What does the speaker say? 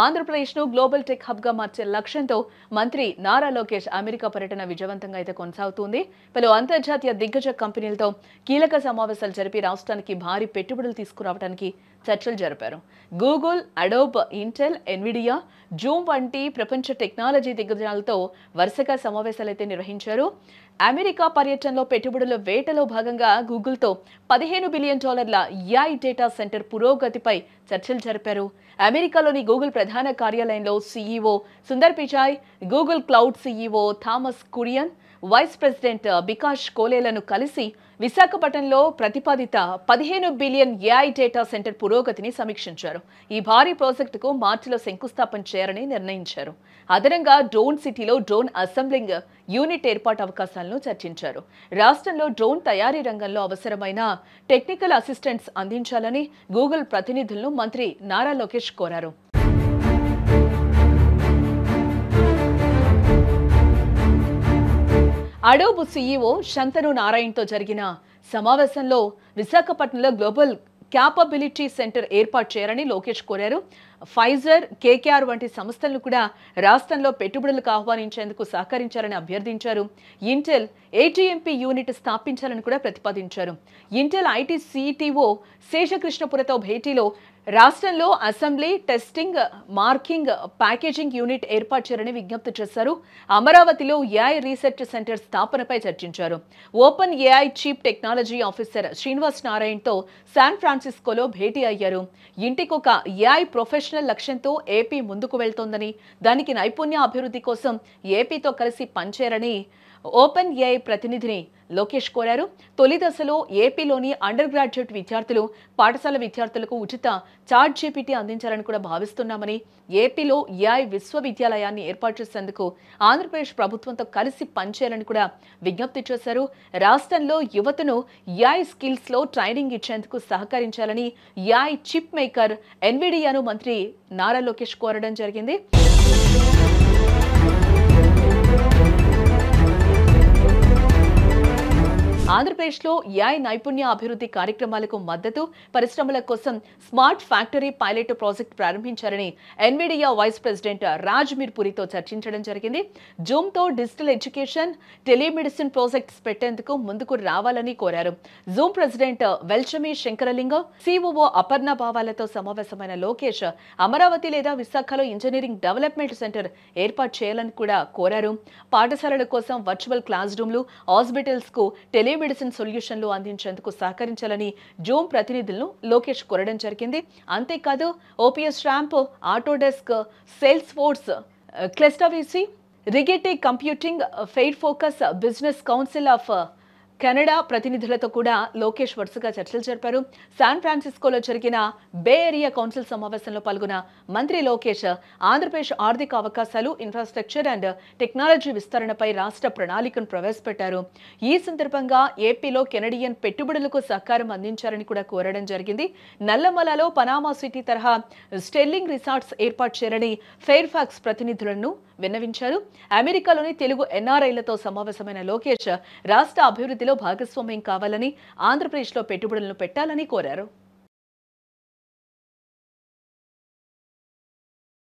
ఆంధ్రప్రదేశ్ను global tech హబ్గా మార్చే లక్ష్యంతో మంత్రి నారా లోకేష్ అమెరికా పర్యటన విజయవంతంగా అయితే కొనసాగుతుంది. పలు అంతర్జాతీయ దిగ్గజ కంపెనీలతో కీలక సమావేశాలు జరిపి రాష్ట్రానికి భారీ పెట్టుబడులు తీసుకురావడానికి చర్చలు జరిపారు. Google, Adobe, Intel, Nvidia, Zoom వంటి ప్రపంచ టెక్నాలజీ దిగ్గజాలతో వరుసగా సమావేశాలైతే నిర్వహించారు. అమెరికా పర్యటనలో పెట్టుబడుల వేటలో భాగంగా గూగుల్తో $15 బిలియన్ AI డేటా సెంటర్ పురోగతిపై చర్చలు జరిపారు. అమెరికాలోని గూగుల్ ప్రధాన కార్యాలయంలో CEO Sundar Pichai, Google cloud CEO Thomas Kurian, vice president Bikash కోలేలను కలిసి విశాఖపట్నంలో ప్రతిపాదిత $15 బిలియన్ AI డేటా సెంటర్ పురోగతిని సమీక్షించారు. ఈ భారీ ప్రాజెక్టుకు మార్చిలో శంకుస్థాపన చేయాలని నిర్ణయించారు. అదనంగా డ్రోన్ సిటీలో డ్రోన్ అసెంబ్లింగ్ యూనిట్ ఏర్పాటు అవకాశాలను చర్చించారు. రాష్ట్రంలో డ్రోన్ తయారీ రంగంలో అవసరమైన టెక్నికల్ అసిస్టెన్స్ అందించాలని గూగుల్ ప్రతినిధులను మంత్రి నారా లోకేష్ కోరారు. అడోబ్ CEO శంతను నారాయణ్తో జరిగిన సమావేశంలో విశాఖపట్నంలో గ్లోబల్ క్యాపబిలిటీ సెంటర్ ఏర్పాటు చేయాలని లోకేష్ కోరారు. ఫైజర్, KKR వంటి సంస్థలను కూడా రాష్ట్రంలో పెట్టుబడులకు ఆహ్వానించేందుకు సహకరించాలని అభ్యర్థించారు. ఇంటెల్ ATMP యూనిట్ స్థాపించాలని కూడా ప్రతిపాదించారు. ఇంటెల్ IT CTO శేషకృష్ణపురతో భేటీలో రాష్ట్రంలో assembly, testing, marking, packaging unit ఏర్పాటు చేయాలని విజ్ఞప్తి చేశారు. అమరావతిలో AI రీసెర్చ్ సెంటర్ స్థాపనపై చర్చించారు. Open AI chief technology officer Srinivas నారాయణ్తో శాన్ ఫ్రాన్సిస్కోలో భేటీ అయ్యారు. ఇంటికొక AI ప్రొఫెషనల్ లక్ష్యంతో ఏపీ ముందుకు వెళ్తోందని, దానికి నైపుణ్య అభివృద్ధి కోసం ఏపీతో కలిసి పనిచేయాలని ఓపెన్ AI ప్రతినిధిని లోకేష్ కోరారు. తొలి దశలో ఏపీలోని అండర్ గ్రాడ్యుయేట్ విద్యార్థులు, పాఠశాల విద్యార్థులకు ఉచిత ChatGPT అందించాలని కూడా భావిస్తున్నామని, ఏపీలో AI విశ్వవిద్యాలయాన్ని ఏర్పాటు చేసేందుకు ఆంధ్రప్రదేశ్ ప్రభుత్వంతో కలిసి పనిచేయాలని కూడా విజ్ఞప్తి చేశారు. రాష్ట్రంలో యువతను AI స్కిల్స్లో ట్రైనింగ్ ఇచ్చేందుకు సహకరించాలని AI చిప్ మేకర్ ఎన్విడియాను మంత్రి నారా లోకేష్ కోరడం జరిగింది. ఆంధ్రప్రదేశ్లో AI నైపుణ్య అభివృద్ధి కార్యక్రమాలకు మద్దతు, పరిశ్రమల కోసం స్మార్ట్ ఫ్యాక్టరీ పైలట్ ప్రాజెక్ట్ ప్రారంభించారని ఎన్విడియా వైస్ ప్రెసిడెంట్ రాజ్ మీర్పురితో చర్చించడం జరిగింది. జూమ్తో డిజిటల్ ఎడ్యుకేషన్, టెలిమెడిసిన్ ప్రాజెక్ట్స్ పెట్టేందుకు ముందుకు రావాలని కోరారు. Zoom president వెల్చమి Shankaralingam, COO Aparna భావాలతో సమావేశమైన లోకేష్ అమరావతి లేదా విశాఖలో ఇంజనీరింగ్ డెవలప్మెంట్ సెంటర్ ఏర్పాటు చేయాలని కూడా కోరారు. పాఠశాలల కోసం వర్చువల్ క్లాస్ రూమ్లు, హాస్పిటల్స్ కు టెలిమెడిసిన్ సొల్యూషన్లు అందించేందుకు సహకరించాలని జూమ్ ప్రతినిధులను లోకేష్ కోరడం జరిగింది. అంతేకాదు OPS ramp, Autodesk, Salesforce, క్లెస్టవిసి, Rigetti computing, fair focus, business council of Canada ప్రతినిధులతో కూడా లోకేష్ వరుసగా చర్చలు జరిపారు. శాన్ ఫ్రాన్సిస్కోలో జరిగిన బే ఏరియా కౌన్సిల్ సమావేశంలో పాల్గొన్న మంత్రి లోకేష్ ఆంధ్రప్రదేశ్ ఆర్థిక అవకాశాలు, ఇన్ఫ్రాస్ట్రక్చర్ అండ్ టెక్నాలజీ విస్తరణపై రాష్ట్ర ప్రణాళికను ప్రవేశపెట్టారు. ఈ సందర్భంగా ఏపీలో కెనడియన్ పెట్టుబడులకు సహకారం అందించాలని కూడా కోరడం జరిగింది. నల్లమలలో పనామా సిటీ తరహా స్టెర్లింగ్ రిసార్ట్స్ ఏర్పాటు చేయాలని ఫెయిర్ ఫాక్స్ ప్రతినిధులను విన్నవించారు. అమెరికాలోని తెలుగు NRIలతో సమావేశమైన లోకేష్ రాష్ట్ర అభివృద్ధిలో భాగస్వామ్యం కావాలని, ఆంధ్రప్రదేశ్లో పెట్టుబడులను పెట్టాలని కోరారు.